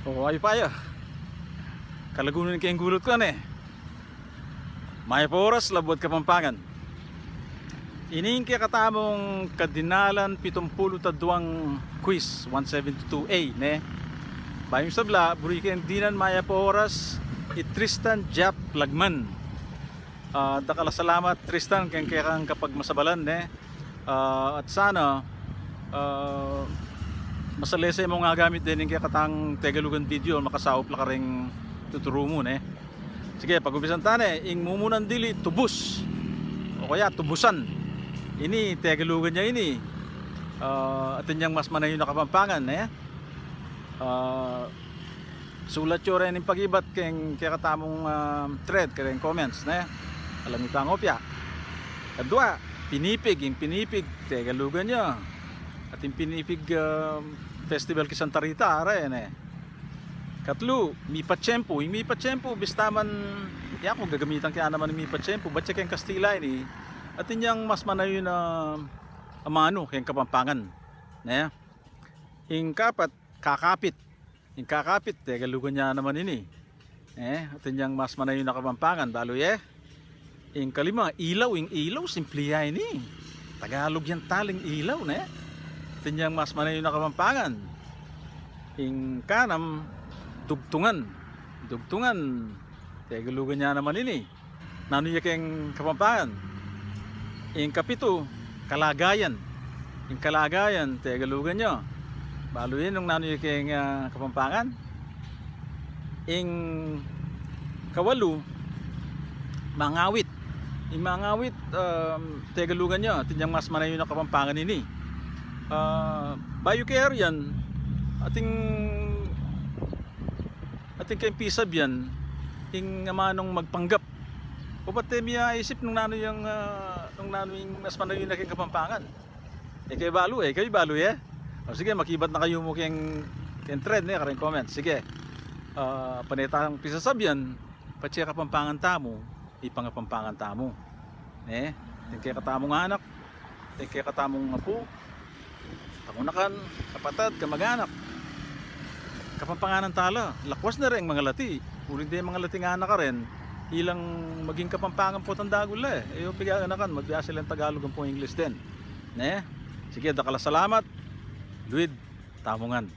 O ay payo. Kalagunan kayong gulot ko ne. May oras labot Kapampangan. Ining kaya katamong kadinalan 72 quiz 172A ne. Bayong sabla buri kayong dinan maya oras Tristan Jap Lagman. Dakala salamat Tristan kaya kang kapag masabalan ne. At sana masalesay mo nga gamit din yung kaya katang Tegalugan video makasaop la ka ring tuturo mo ne. Sige, pag-ubisan tane ing mumunan dili tubus o kaya tubusan ini Tegalugan niya ini atin niyang mas manayon na Kapampangan ne. Sulat yo rin yung pag-ibat kaya katamong thread kaya comments ne. Alam ito ang opya kadua yung pinipig Tegalugan niya at yung pinipig festival ki Santa Rita rin eh. Katlo, mipatsyempo. Yung mipatsyempo, bistaman yan kung gagamitan kaya naman yung mipatsyempo, ba't siya kayong Kastila ini at yung mas manayo na amano kayong Kapampangan ne? Yung kapat, kakapit yung kakapit, Tegalugan niya naman ini at yung mas manayo na Kapampangan balo yung kalima, ilaw, yung ilaw simple yan ini Tagalog yan taling ilaw ne? At yung mas manayo na Kapampangan yung kanam, dugtungan Tegalugan niya naman ini nanuya kayong Kapampangan. Yung kapito, kalagayan yung kalagayan Tegalugan niya balo yun nung nanuya kayong Kapampangan. Yung kawalo, mangawit yung mangawit Tegalugan niya tinyang mas manayo na Kapampangan ini. Bayo kaya yan ating kayong pisab yan yung manong magpanggap o ba't miya isip nung nano yung mas manayo na kayong Kapampangan kayo balo o sige makibat na kayo mo kayong thread ne karing comment sige. Panitang pisasab yan patsi Kapampangan tamo ipangapampangan tamo kaya katamong anak kaya katamong apo tamunakan kapatid kamag-anak Kapampanganan tala lakwas na rin mga lati ulit din mga lating anak ka rin ilang maging Kapampangan po tandagol yung pigaanakan magbiya silang Tagalog ang po English din sige dakala salamat Luid Tamungan.